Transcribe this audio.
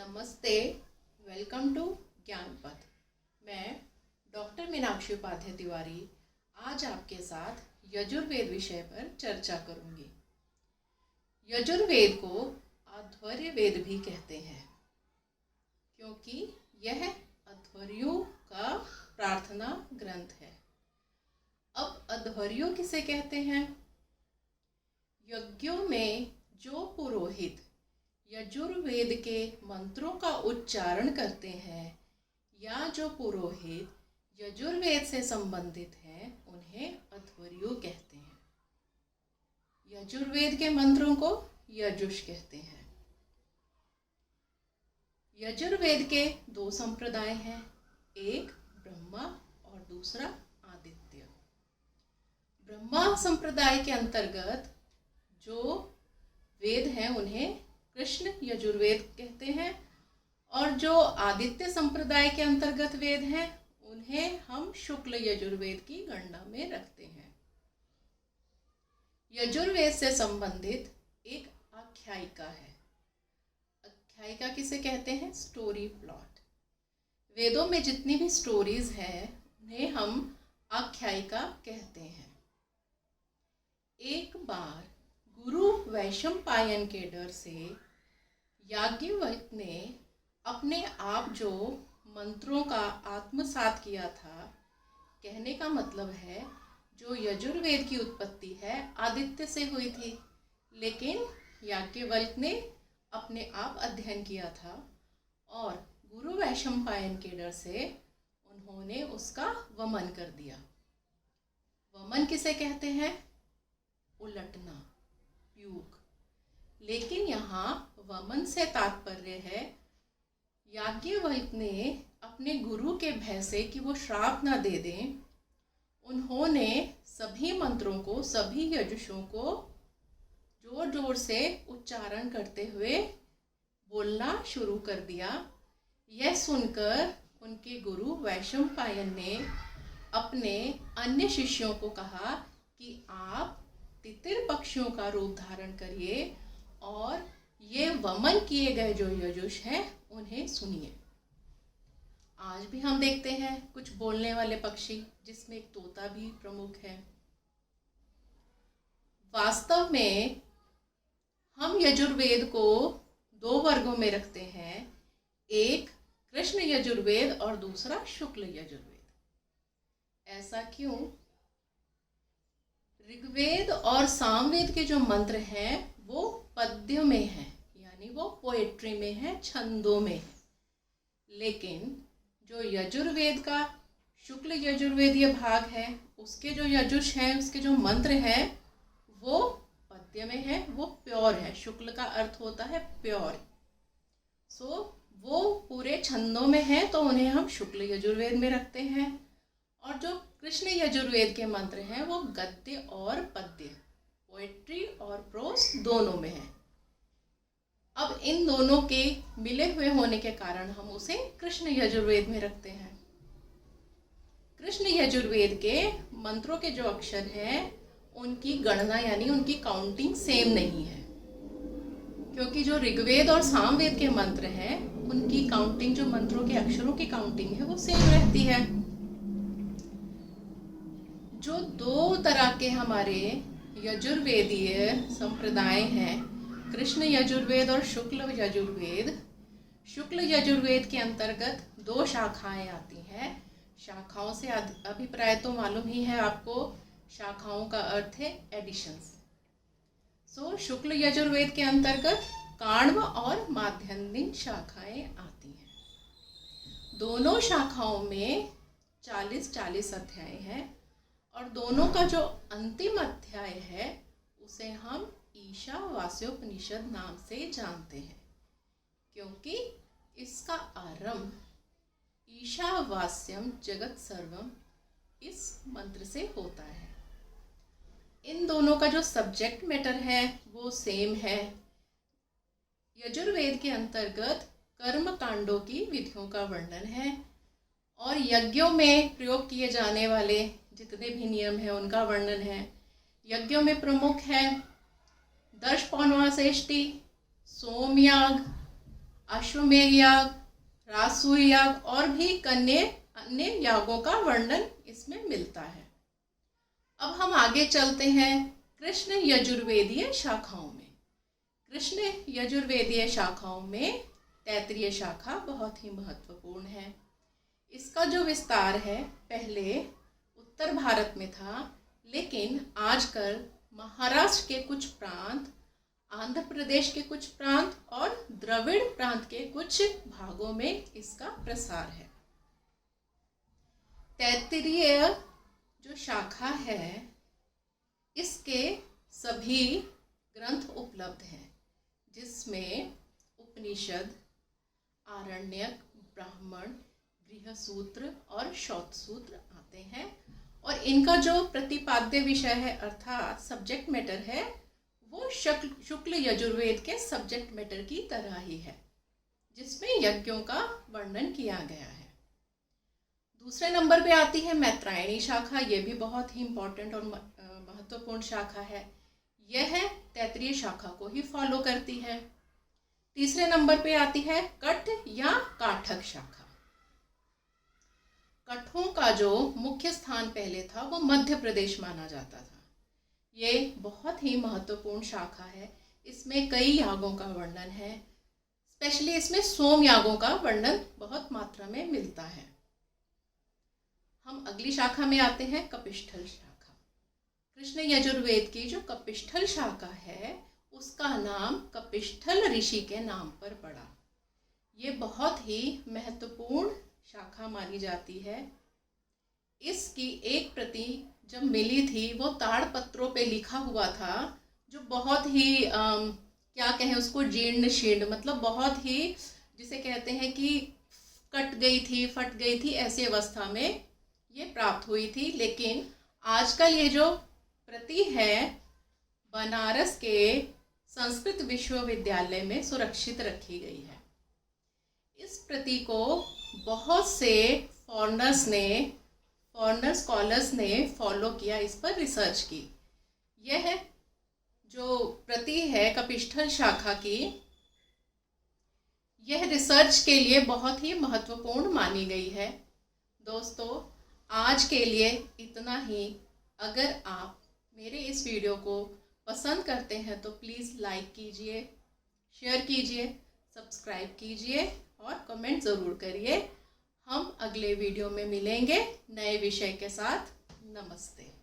नमस्ते, welcome to ज्ञान पथ। मैं डॉक्टर मीनाक्षी उपाध्याय तिवारी आज आपके साथ यजुर्वेद विषय पर चर्चा करूंगी। यजुर्वेद को अध्वर्य वेद भी कहते हैं क्योंकि यह अध्वर्यों का प्रार्थना ग्रंथ है। अब अध्वर्यो किसे कहते हैं? यज्ञों में जो पुरोहित यजुर्वेद के मंत्रों का उच्चारण करते हैं या जो पुरोहित यजुर्वेद से संबंधित हैं उन्हें अध्वर्यो कहते हैं। यजुर्वेद के मंत्रों को यजुष कहते हैं। यजुर्वेद के दो संप्रदाय हैं, एक ब्रह्मा और दूसरा आदित्य। ब्रह्मा संप्रदाय के अंतर्गत जो वेद हैं उन्हें कृष्ण यजुर्वेद कहते हैं और जो आदित्य संप्रदाय के अंतर्गत वेद हैं उन्हें हम शुक्ल यजुर्वेद की गणना में रखते हैं। यजुर्वेद से संबंधित एक आख्यायिका है। आख्यायिका किसे कहते हैं? Story plot. वेदों में जितनी भी स्टोरीज हैं उन्हें हम आख्यायिका कहते हैं। एक बार गुरु वैशंपायन के डर से याज्ञवल्क्य ने अपने आप जो मंत्रों का आत्मसात किया था, कहने का मतलब है जो यजुर्वेद की उत्पत्ति है आदित्य से हुई थी, लेकिन याज्ञवल्क्य ने अपने आप अध्ययन किया था और गुरु वैशंपायन के डर से उन्होंने उसका वमन कर दिया। वमन किसे कहते हैं? उलटना, प्यूक। लेकिन यहाँ वमन से तात्पर्य है याज्ञवल्क्य ने अपने गुरु के भय से कि वो श्राप ना दे दें, उन्होंने सभी मंत्रों को, सभी यजुषों को जोर जोर से उच्चारण करते हुए बोलना शुरू कर दिया। यह सुनकर उनके गुरु वैशंपायन ने अपने अन्य शिष्यों को कहा कि आप तितिर पक्षियों का रूप धारण करिए और ये वमन किए गए जो यजुष हैं उन्हें सुनिए। आज भी हम देखते हैं कुछ बोलने वाले पक्षी, जिसमें एक तोता भी प्रमुख है। वास्तव में हम यजुर्वेद को दो वर्गों में रखते हैं, एक कृष्ण यजुर्वेद और दूसरा शुक्ल यजुर्वेद। ऐसा क्यों? ऋग्वेद और सामवेद के जो मंत्र हैं वो पद्य में हैं, यानी वो पोएट्री में है, छंदों में है। लेकिन जो यजुर्वेद का शुक्ल यजुर्वेदीय भाग है उसके जो यजुष हैं, उसके जो मंत्र हैं वो पद्य में है, वो प्योर है। शुक्ल का अर्थ होता है प्योर। वो पूरे छंदों में है तो उन्हें हम शुक्ल यजुर्वेद में रखते हैं। और जो कृष्ण यजुर्वेद के मंत्र हैं वो गद्य और पद्य, पोएट्री और प्रोस दोनों में है। अब इन दोनों के मिले हुए होने के कारण हम उसे कृष्ण यजुर्वेद में रखते हैं। कृष्ण यजुर्वेद के मंत्रों के जो अक्षर हैं उनकी गणना यानी उनकी काउंटिंग सेम नहीं है, क्योंकि जो ऋग्वेद और सामवेद के मंत्र हैं उनकी काउंटिंग, जो मंत्रों के अक्षरों की काउंटिंग है वो सेम रहती है। जो दो तरह के हमारे यजुर्वेदीय संप्रदाय हैं, कृष्ण यजुर्वेद और शुक्ल यजुर्वेद। शुक्ल यजुर्वेद के अंतर्गत दो शाखाएं आती हैं। शाखाओं से अभिप्राय तो मालूम ही है आपको, शाखाओं का अर्थ है एडिशंस। शुक्ल यजुर्वेद के अंतर्गत काण्व और माध्यन्दिन शाखाएं आती हैं। दोनों शाखाओं में 40-40 अध्याय हैं और दोनों का जो अंतिम अध्याय है उसे हम ईशावास्योपनिषद नाम से जानते हैं, क्योंकि इसका आरंभ ईशावास्यम जगत सर्वम इस मंत्र से होता है। इन दोनों का जो सब्जेक्ट मैटर है वो सेम है। यजुर्वेद के अंतर्गत कर्म कांडों की विधियों का वर्णन है और यज्ञों में प्रयोग किए जाने वाले जितने भी नियम हैं उनका वर्णन है। यज्ञों में प्रमुख है दर्श पौर्णमासेष्टि, सोमयाग, अश्वमेध याग, राजसूय याग और भी अन्य यागों का वर्णन इसमें मिलता है। अब हम आगे चलते हैं कृष्ण यजुर्वेदीय शाखाओं में। कृष्ण यजुर्वेदीय शाखाओं में तैत्तिरीय शाखा बहुत ही महत्वपूर्ण है। इसका जो विस्तार है पहले उत्तर भारत में था, लेकिन आजकल महाराष्ट्र के कुछ प्रांत, आंध्र प्रदेश के कुछ प्रांत और द्रविड़ प्रांत के कुछ भागों में इसका प्रसार है। तैत्तिरीय जो शाखा है इसके सभी ग्रंथ उपलब्ध हैं, जिसमें उपनिषद, आरण्यक, ब्राह्मण, गृहसूत्र और शौतसूत्र आते हैं। और इनका जो प्रतिपाद्य विषय है अर्थात सब्जेक्ट मैटर है वो शुक्ल यजुर्वेद के सब्जेक्ट मैटर की तरह ही है, जिसमें यज्ञों का वर्णन किया गया है। दूसरे नंबर पे आती है मैत्रायणी शाखा। ये भी बहुत ही इम्पोर्टेंट और महत्वपूर्ण शाखा है। यह तैत्तिरीय शाखा को ही फॉलो करती है। तीसरे नंबर पे आती है कठ या काठक शाखा। कठों का जो मुख्य स्थान पहले था वो मध्य प्रदेश माना जाता था। ये बहुत ही महत्वपूर्ण शाखा है। इसमें कई यागों का वर्णन है। स्पेशली इसमें सोम यागों का वर्णन बहुत मात्रा में मिलता है। हम अगली शाखा में आते हैं कपिस्थल शाखा। कृष्ण यजुर्वेद की जो कपिस्थल शाखा है उसका नाम कपिस्थल ऋषि के नाम पर पड़ा। ये बहुत ही महत्वपूर्ण शाखा मानी जाती है। इसकी एक प्रति जब मिली थी वो ताड़पत्रों पे लिखा हुआ था, जो बहुत ही क्या कहें उसको, जीर्ण शीर्ण, मतलब बहुत ही जिसे कहते हैं कि कट गई थी, फट गई थी, ऐसी अवस्था में ये प्राप्त हुई थी। लेकिन आजकल ये जो प्रति है बनारस के संस्कृत विश्वविद्यालय में सुरक्षित रखी गई है। इस प्रति को बहुत से फॉरेनर स्कॉलर्स ने फॉलो किया, इस पर रिसर्च की। यह जो प्रति है कपिस्थल शाखा की, यह रिसर्च के लिए बहुत ही महत्वपूर्ण मानी गई है। दोस्तों, आज के लिए इतना ही। अगर आप मेरे इस वीडियो को पसंद करते हैं तो प्लीज़ लाइक कीजिए, शेयर कीजिए, सब्सक्राइब कीजिए और कमेंट ज़रूर करिए। हम अगले वीडियो में मिलेंगे नए विषय के साथ। नमस्ते।